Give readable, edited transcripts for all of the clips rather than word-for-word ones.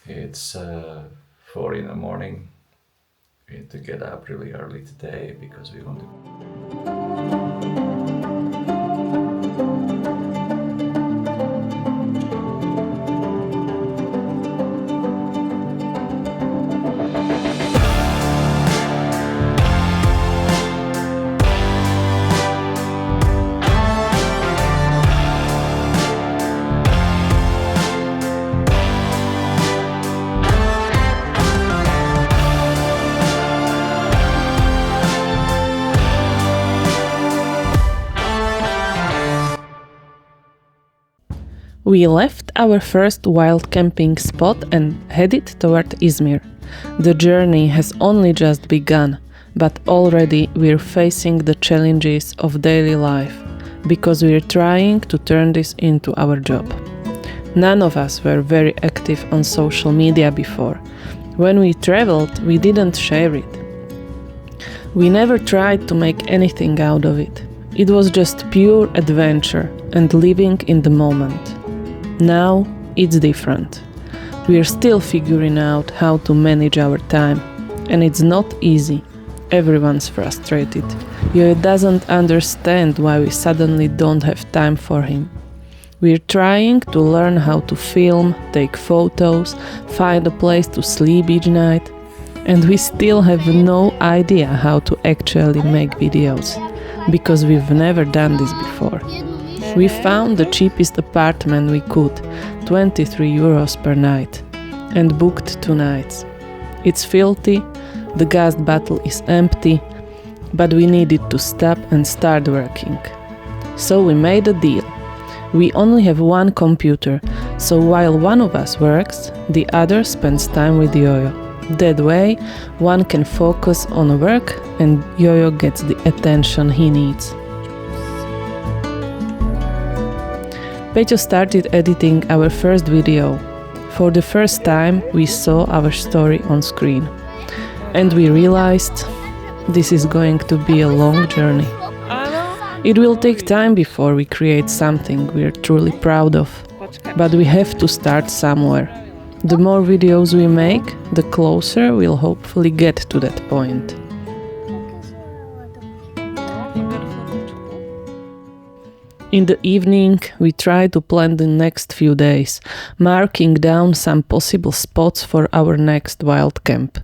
It's 4 in the morning. We need to get up really early today because we want to. We left our first wild camping spot and headed toward Izmir. The journey has only just begun, but already we're facing the challenges of daily life because we're trying to turn this into our job. None of us were very active on social media before. When we traveled, we didn't share it. We never tried to make anything out of it. It was just pure adventure and living in the moment. Now it's different. We're still figuring out how to manage our time, and it's not easy. Everyone's frustrated. Yo doesn't understand why we suddenly don't have time for him. We're trying to learn how to film, take photos, find a place to sleep each night, and we still have no idea how to actually make videos, because we've never done this before. We found the cheapest apartment we could, 23 euros per night, and booked 2 nights. It's filthy, the gas bottle is empty, but we needed to stop and start working. So we made a deal. We only have one computer, so while one of us works, the other spends time with Yo-Yo. That way, one can focus on work and Yo-Yo gets the attention he needs. Peťo started editing our first video. For the first time, we saw our story on screen. And we realized this is going to be a long journey. It will take time before we create something we're truly proud of. But we have to start somewhere. The more videos we make, the closer we'll hopefully get to that point. In the evening, we try to plan the next few days, marking down some possible spots for our next wild camp.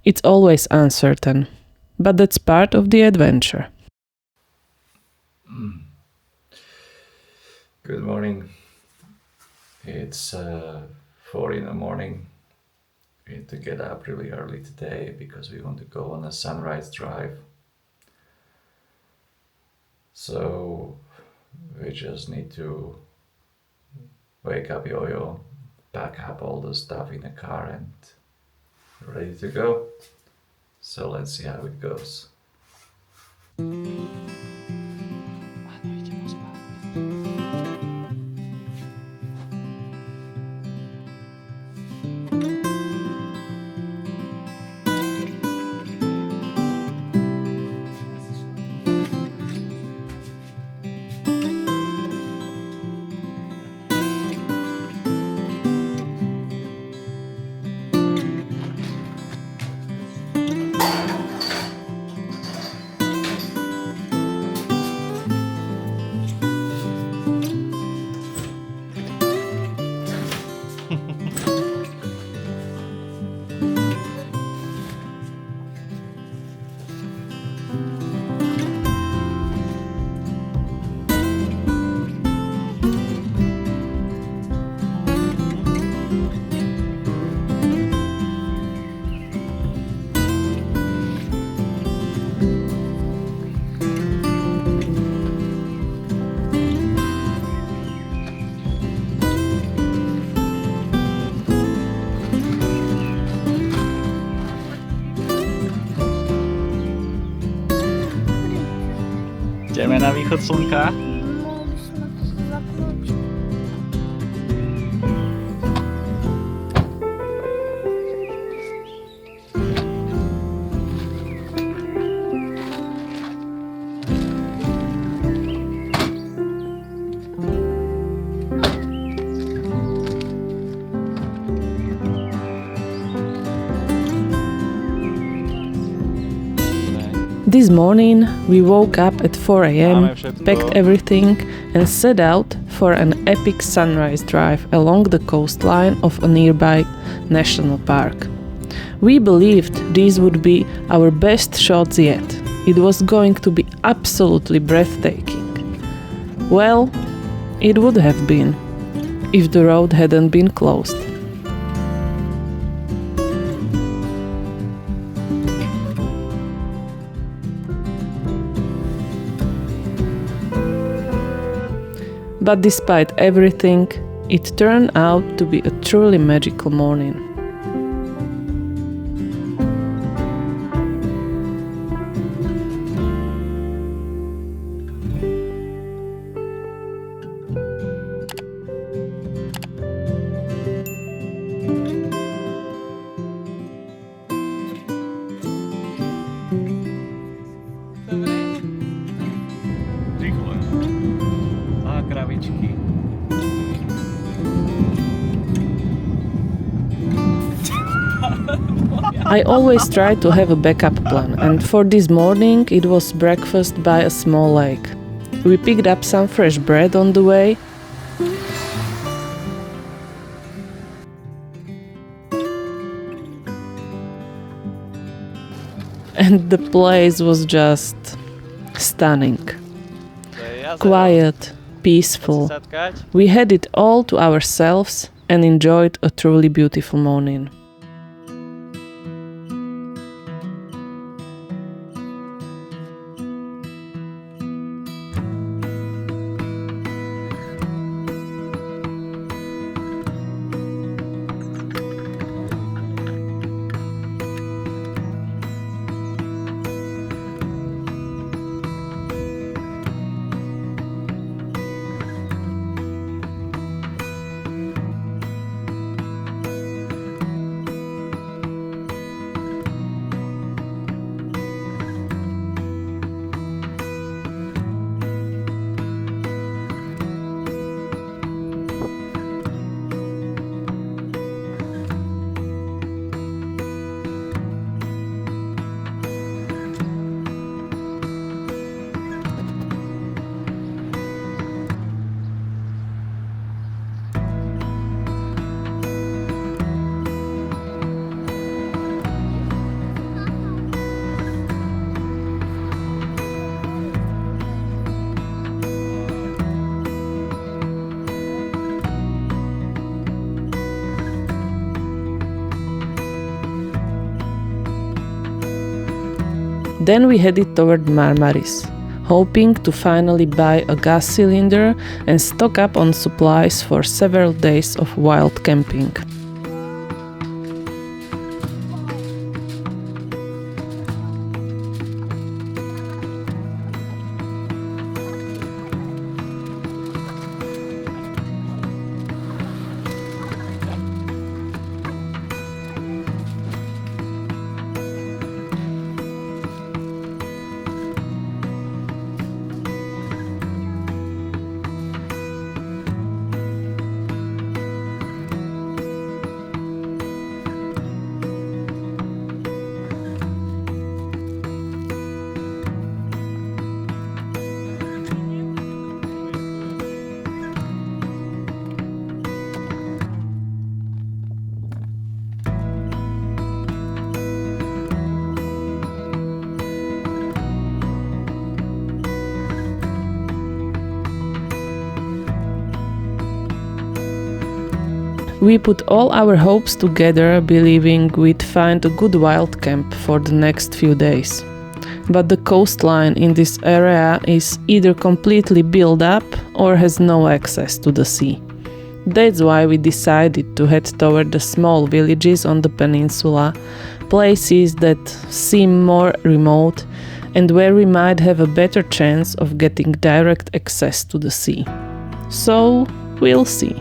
It's always uncertain, but that's part of the adventure. Good morning. It's 4 in the morning. We need to get up really early today because we want to go on a sunrise drive. So we just need to wake up Yo-Yo, pack up all the stuff in the car and ready to go. So let's see how it goes. Jdeme na východ slunka. This morning we woke up at 4 a.m., packed everything and set out for an epic sunrise drive along the coastline of a nearby national park. We believed these would be our best shots yet. It was going to be absolutely breathtaking. Well, it would have been, if the road hadn't been closed. But despite everything, it turned out to be a truly magical morning. Rýchle. A kravičky. I always try to have a backup plan, and for this morning it was breakfast by a small lake. We picked up some fresh bread on the way. And the place was just stunning. Quiet, peaceful. We had it all to ourselves and enjoyed a truly beautiful morning. Then we headed toward Marmaris, hoping to finally buy a gas cylinder and stock up on supplies for several days of wild camping. We put all our hopes together, believing we'd find a good wild camp for the next few days. But the coastline in this area is either completely built up or has no access to the sea. That's why we decided to head toward the small villages on the peninsula, places that seem more remote and where we might have a better chance of getting direct access to the sea. So, we'll see.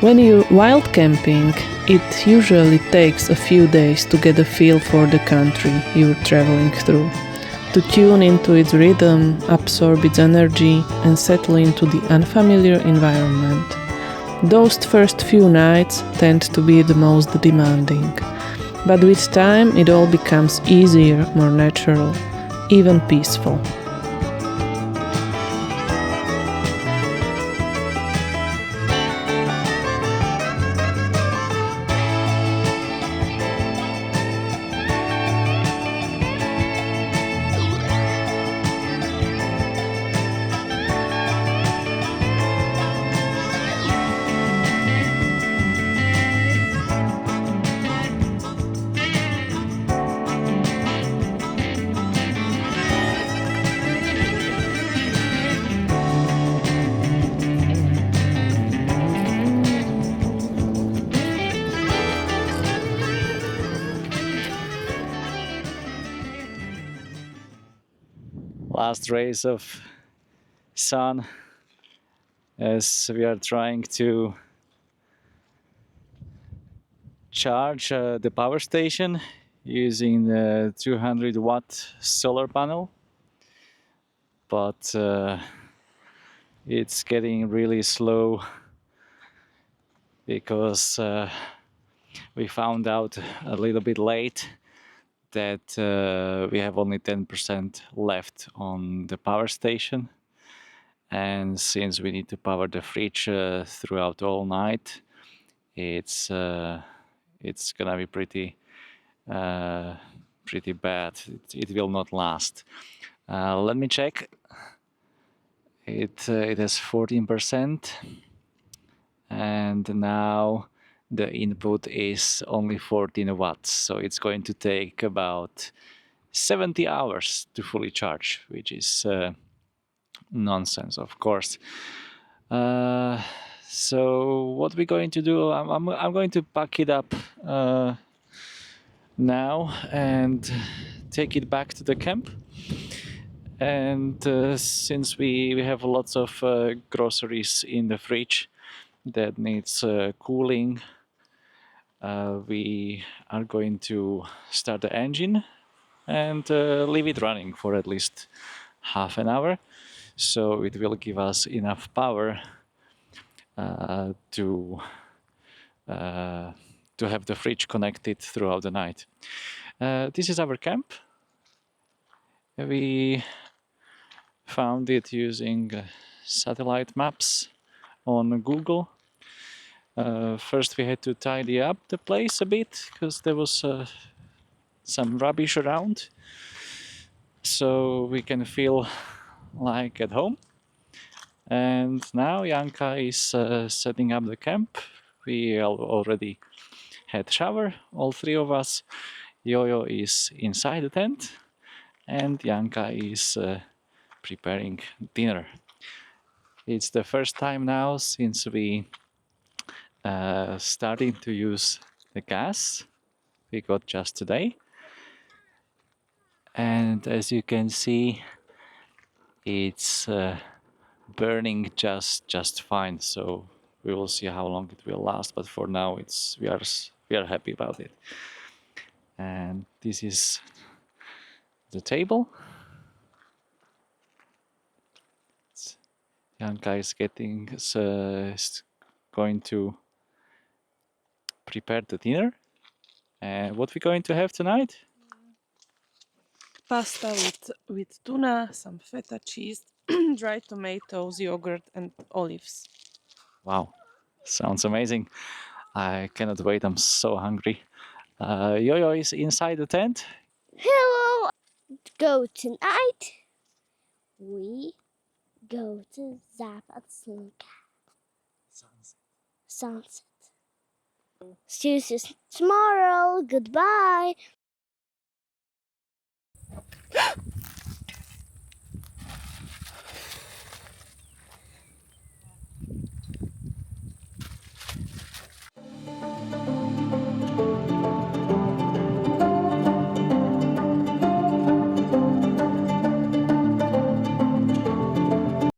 When you're wild camping, it usually takes a few days to get a feel for the country you're traveling through, to tune into its rhythm, absorb its energy, and settle into the unfamiliar environment. Those first few nights tend to be the most demanding, but with time it all becomes easier, more natural, even peaceful. Last rays of sun as we are trying to charge the power station using the 200 watt solar panel, but it's getting really slow because we found out a little bit late that we have only 10% left on the power station, and since we need to power the fridge throughout all night, it's gonna be pretty bad. It will not last. Let me check. It has 14%, and now the input is only 14 watts, so it's going to take about 70 hours to fully charge, which is nonsense, of course. So what we're going to do, I'm going to pack it up now and take it back to the camp. And since we have lots of groceries in the fridge that needs cooling, we are going to start the engine and leave it running for at least half an hour, so it will give us enough power to have the fridge connected throughout the night. This is our camp. We found it using satellite maps on Google. First we had to tidy up the place a bit because there was some rubbish around, so we can feel like at home. And now Janka is setting up the camp. We already had shower, all three of us. Yo-Yo is inside the tent, and Janka is preparing dinner. It's the first time now since we started to use the gas. We got just today, and as you can see, it's burning just fine. So we will see how long it will last, but for now we are happy about it. And this is the table. Janka is going to prepare the dinner. And what we're going to have tonight? Pasta with tuna, some feta cheese, dried tomatoes, yogurt, and olives. Wow, sounds amazing. I cannot wait, I'm so hungry. Yo-Yo is inside the tent. Hello. Go tonight. We go to Zapad Slunka. Sunset. See you tomorrow. Goodbye.